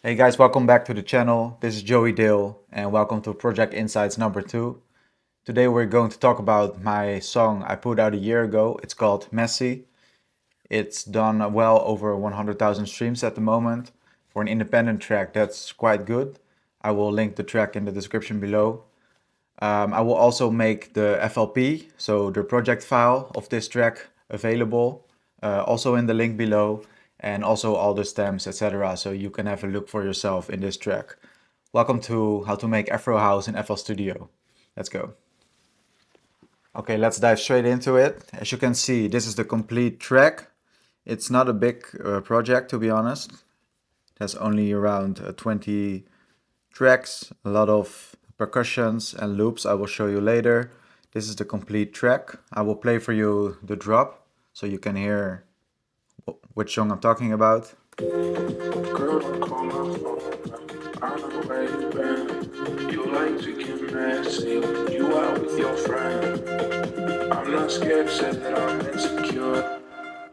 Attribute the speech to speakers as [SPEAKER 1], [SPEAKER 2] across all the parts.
[SPEAKER 1] Hey guys, welcome back to the channel. This is Joey Dale and welcome to Project Insights number 2. Today we're going to talk about my song I put out a year ago. It's called Messy. It's done well over 100,000 streams at the moment. For an independent track, that's quite good. I will link the track in the description below. I will also make the FLP, so the project file of this track, available, also in the link below, and also all the stems, etc. So you can have a look for yourself in this track. Welcome to How to Make Afro House in FL Studio. Let's go. Okay, let's dive straight into it. As you can see, this is the complete track. It's not a big project, to be honest. It has only around 20 tracks, a lot of percussions and loops I will show you later. This is the complete track. I will play for you the drop so you can hear which song I'm talking about. Girl, don't call my phone. I know where you been. You like to get messy when you out with your friend. I'm not scared to say that I'm insecure.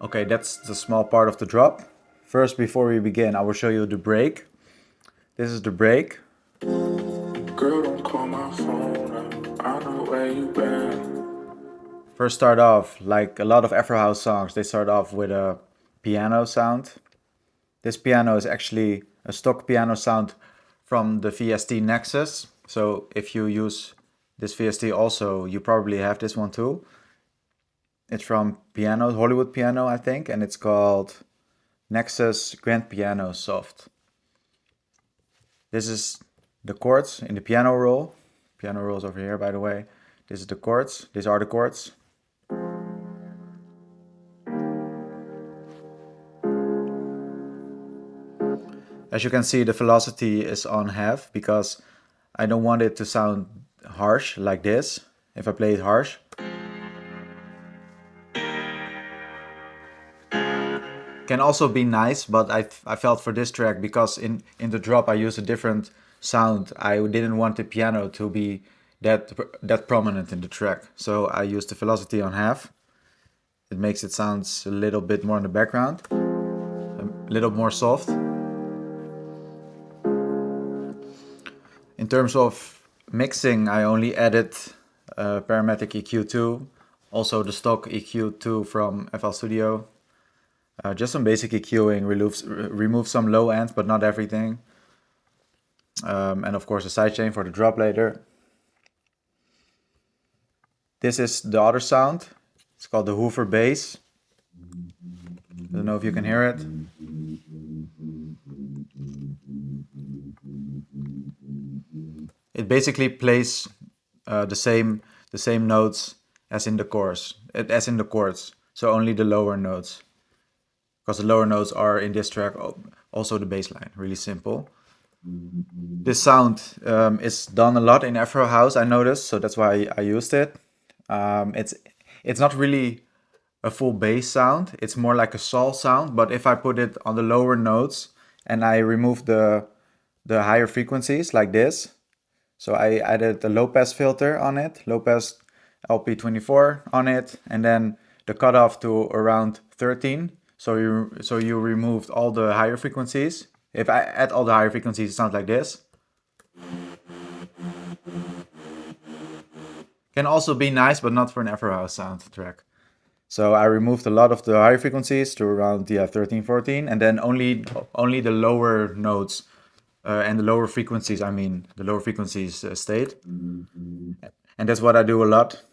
[SPEAKER 1] Okay, that's the small part of the drop. First, before we begin, I will show you the break. This is the break. Girl, don't call my phone. I know where you been. First start off, like a lot of Afro House songs, they start off with a piano sound. This piano is actually a stock piano sound from the VST Nexus. So if you use this VST also, you probably have this one too. It's from Piano, Hollywood Piano, I think, and it's called Nexus Grand Piano Soft. This is the chords in the piano roll. Piano roll is over here, by the way. This is the chords. These are the chords. As you can see, the velocity is on half because I don't want it to sound harsh like this. If I play it harsh. Can also be nice, but I felt for this track, because in the drop I used a different sound. I didn't want the piano to be that prominent in the track. So I used the velocity on half. It makes it sound a little bit more in the background, a little more soft. In terms of mixing, I only added Parametric EQ2, also the stock EQ2 from FL Studio. Just some basic EQing, remove some low end, but not everything. And of course a sidechain for the drop later. This is the other sound. It's called the Hoover bass. I don't know if you can hear it. It basically plays the same notes as in the chords, so only the lower notes, because the lower notes are in this track also the bass line. Really simple. This sound is done a lot in Afro House, I noticed, so that's why I used it. It's not really a full bass sound, it's more like a sol sound, but if I put it on the lower notes and I remove the higher frequencies like this, so I added the low pass filter on it, low pass LP24 on it, and then the cutoff to around 13. So you removed all the higher frequencies. If I add all the higher frequencies, it sounds like this. Can also be nice, but not for an Afro House soundtrack. So I removed a lot of the higher frequencies to around 13, 14, and then only the lower notes and the lower frequencies. I mean, the lower frequencies stayed, and that's what I do a lot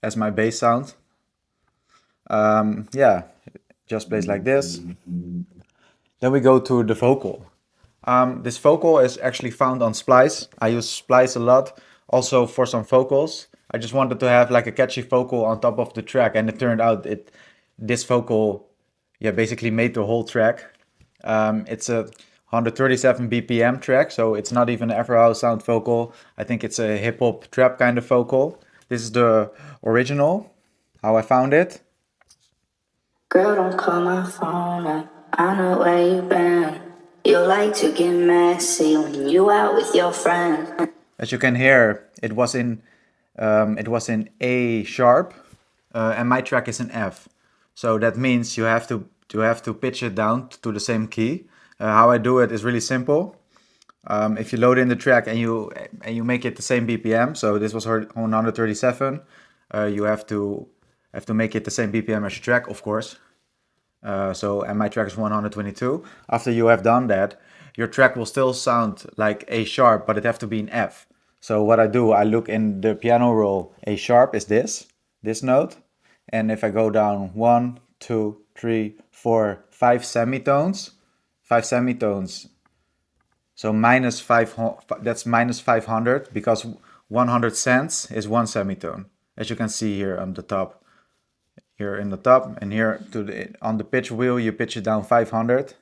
[SPEAKER 1] as my bass sound. Yeah, just plays like this. Then we go to the vocal. This vocal is actually found on Splice. I use Splice a lot, also for some vocals. I just wanted to have like a catchy vocal on top of the track, and it turned out this vocal, yeah, basically made the whole track. It's a 137 BPM track, so it's not even an Afro House sound vocal. I think it's a hip hop trap kind of vocal. This is the original, how I found it. Girl, don't call my phone. I know where you been. You like to get messy when you out with your friends. As you can hear, it was in A sharp, and my track is in F. So that means you have to pitch it down to the same key. How I do it is really simple. If you load in the track and you make it the same BPM, so this was 137, you have to make it the same BPM as your track, of course. And my track is 122. After you have done that, your track will still sound like A sharp, but it have to be in F. So what I do, I look in the piano roll. A sharp is this note, and if I go down 1, 2, 3, 4, 5 semitones. So minus five, that's minus 500 because 100 cents is one semitone, as you can see here on the top. Here in the top, and here on the pitch wheel you pitch it down 500,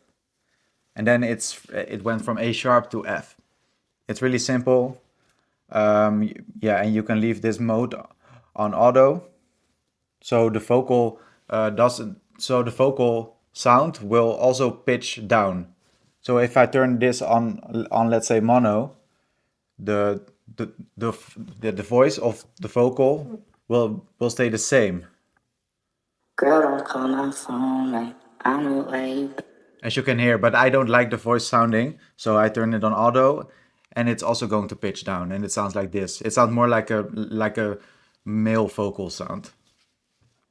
[SPEAKER 1] and then it went from A sharp to F. It's really simple. Yeah, and you can leave this mode on auto, so the vocal doesn't. So the vocal sound will also pitch down. So if I turn this on let's say mono, the the the voice of the vocal will stay the same. Girl, don't call my phone, like I know where you. As you can hear, but I don't like the voice sounding, so I turn it on auto, and it's also going to pitch down, and it sounds like this. It sounds more like a male vocal sound.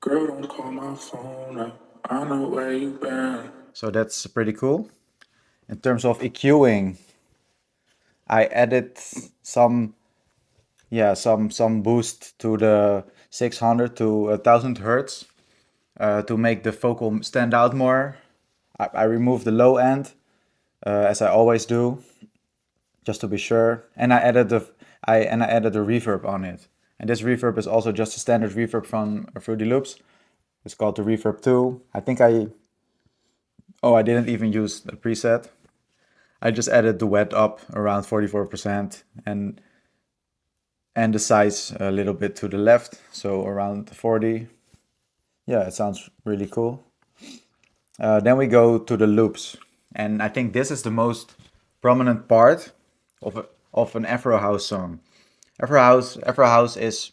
[SPEAKER 1] Girl, don't call my phone, like I know where you been. So that's pretty cool. In terms of EQing, I added some some boost to the 600 to 1000 hertz to make the vocal stand out more. I removed the low end, as I always do, just to be sure. And I added I added a reverb on it. And this reverb is also just a standard reverb from Fruity Loops. It's called the Reverb 2. I didn't even use the preset. I just added the wet up around 44% and the size a little bit to the left, so around 40. Yeah, it sounds really cool. Then we go to the loops, and I think this is the most prominent part of an Afro House song. Afro House is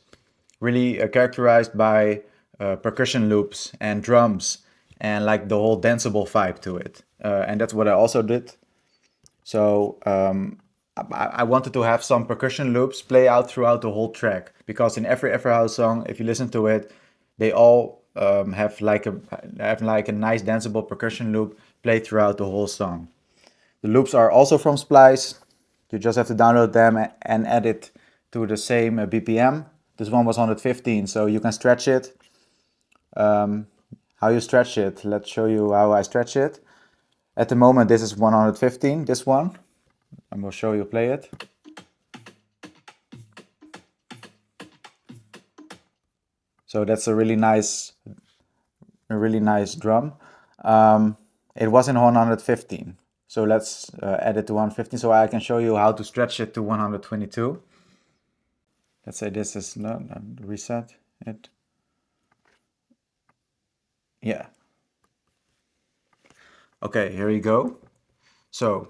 [SPEAKER 1] really characterized by percussion loops and drums and like the whole danceable vibe to it. And that's what I also did. So I wanted to have some percussion loops play out throughout the whole track, because in every Afro House song, if you listen to it, they all have like a nice danceable percussion loop play throughout the whole song. The loops are also from Splice. You just have to download them and add it to the same BPM. This one was 115, so you can stretch it. How you stretch it? Let's show you how I stretch it. At the moment, this is 115, this one. I'm going to show you play it. So that's a really nice drum. It was in 115. So let's add it to 115 so I can show you how to stretch it to 122. Let's say this is not reset it. Yeah. Okay, here you go. So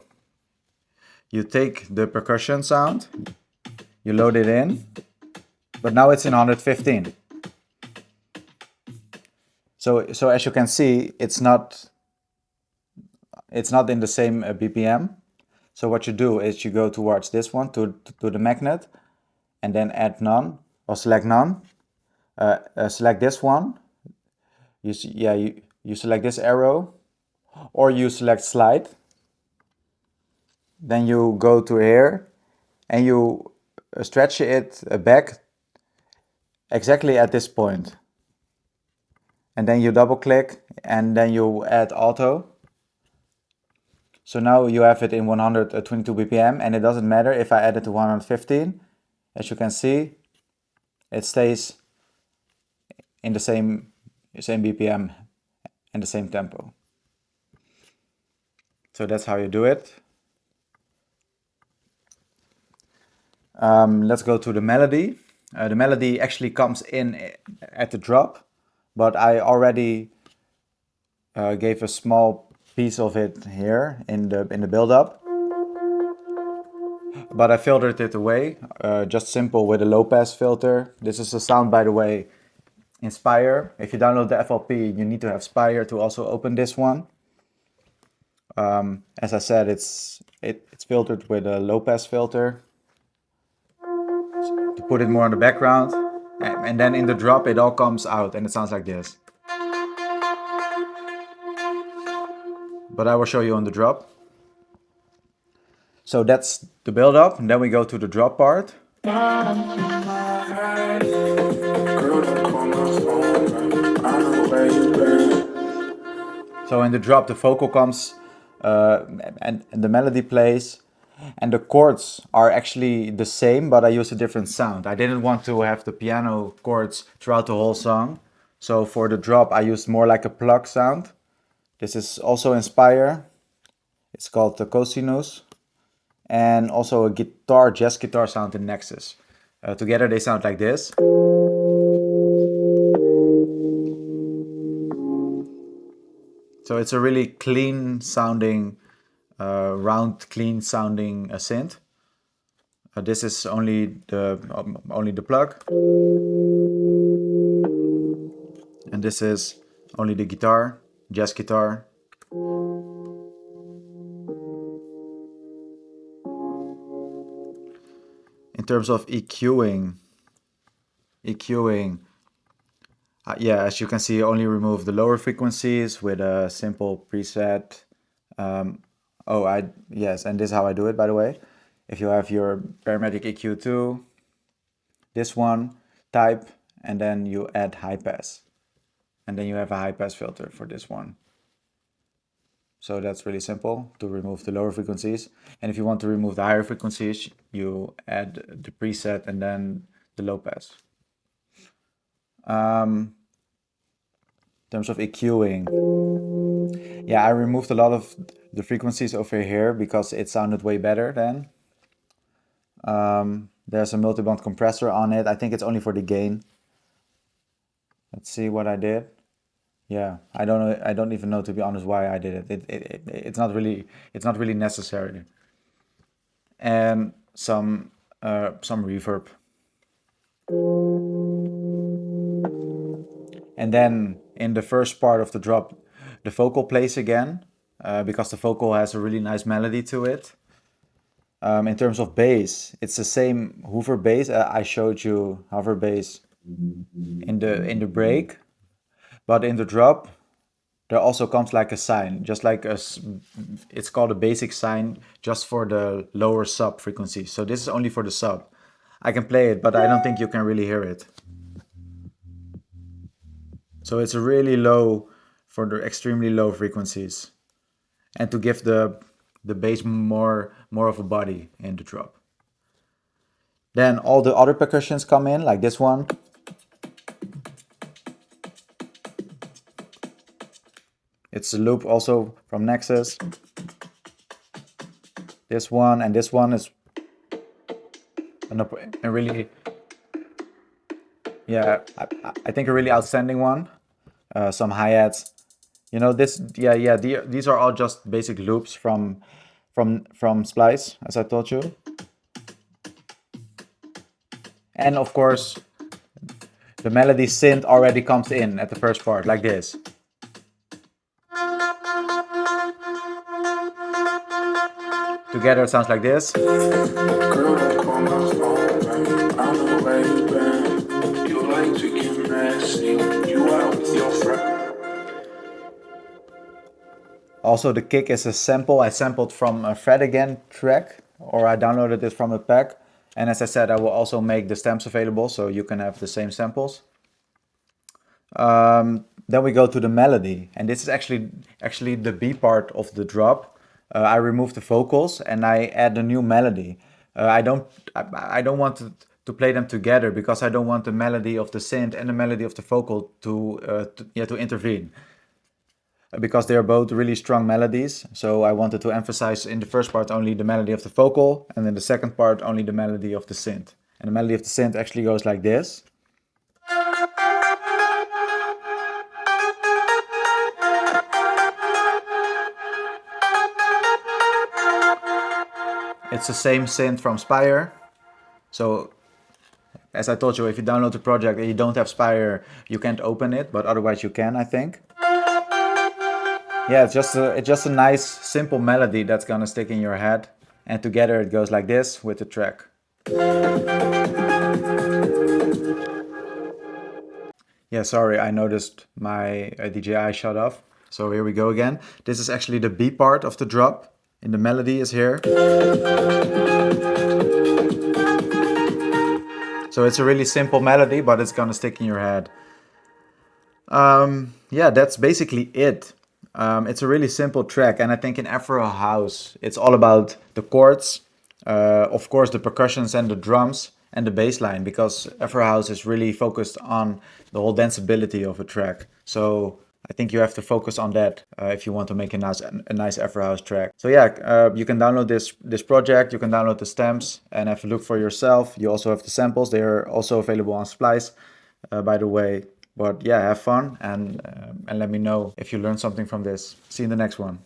[SPEAKER 1] you take the percussion sound, you load it in, but now it's in 115. So as you can see, it's not in the same BPM. So what you do is you go towards this one to the magnet, and then add none or select none. Select this one. You select this arrow, or you select slide. Then you go to here, and you stretch it back exactly at this point. And then you double click, and then you add auto. So now you have it in 122 BPM, and it doesn't matter if I add it to 115. As you can see, it stays in the same BPM and the same tempo. So that's how you do it. Let's go to the melody. The melody actually comes in at the drop, but I already gave a small piece of it here in the build-up. But I filtered it away, just simple with a low pass filter. This is a sound, by the way, in Spire. If you download the FLP, you need to have Spire to also open this one. As I said, it's filtered with a low pass filter to put it more on the background, and then in the drop it all comes out and it sounds like this. But I will show you on the drop. So that's the build up, and then we go to the drop part. So in the drop, the vocal comes and the melody plays, and the chords are actually the same, but I use a different sound. I didn't want to have the piano chords throughout the whole song. So for the drop, I used more like a plug sound. This is also Inspire. It's called the cosinus. And also a guitar, jazz guitar sound in Nexus. Together they sound like this. So it's a really clean sounding, round, clean sounding synth. This is only the plug, and this is only the guitar, jazz guitar. In terms of EQing, yeah, as you can see, only remove the lower frequencies with a simple preset. Yes, and this is how I do it, by the way. If you have your parametric EQ2, this one, type, and then you add high pass. And then you have a high pass filter for this one. So that's really simple to remove the lower frequencies. And if you want to remove the higher frequencies, you add the preset and then the low pass. In terms of EQing, yeah, I removed a lot of the frequencies over here because it sounded way better then. There's a multi-band compressor on it. I think it's only for the gain. Let's see what I did. Yeah, I don't know. I don't even know, to be honest, why I did it. It's not really necessary. And some reverb. And then in the first part of the drop, the vocal plays again because the vocal has a really nice melody to it. In terms of bass, it's the same Hoover bass. I showed you hover bass in the break, but in the drop, there also comes like a sine, just like it's called a basic sine just for the lower sub frequency. So this is only for the sub. I can play it, but I don't think you can really hear it. So it's really low for the extremely low frequencies, and to give the bass more of a body in the drop. Then all the other percussions come in, like this one. It's a loop also from Nexus. This one and this one is a really, yeah, I think a really outstanding one. Some hi-hats. You know, these are all just basic loops from Splice, as I told you. And of course, the melody synth already comes in at the first part, like this. Together it sounds like this. Also, the kick is a sample. I sampled from a Fred Again track, or I downloaded it from a pack. And as I said, I will also make the stamps available so you can have the same samples. Then we go to the melody, and this is actually the B part of the drop. I remove the vocals and I add a new melody. I don't want to play them together because I don't want the melody of the synth and the melody of the vocal to intervene. Because they are both really strong melodies, so I wanted to emphasize in the first part only the melody of the vocal, and in the second part only the melody of the synth. And the melody of the synth actually goes like this. It's the same synth from Spire. So, as I told you, if you download the project and you don't have Spire, you can't open it, but otherwise you can, I think. Yeah, it's just a nice simple melody that's gonna stick in your head, and together it goes like this with the track. Yeah, sorry, I noticed my DJI shut off. So here we go again. This is actually the B part of the drop, and the melody is here. So it's a really simple melody, but it's gonna stick in your head. Yeah, that's basically it. It's a really simple track, and I think in Afro House, it's all about the chords, of course, the percussions and the drums and the bass line, because Afro House is really focused on the whole danceability of a track. So I think you have to focus on that if you want to make a nice Afro House track. So yeah, you can download this project. You can download the stems and have a look for yourself. You also have the samples. They are also available on Splice, by the way. But yeah, have fun and let me know if you learned something from this. See you in the next one.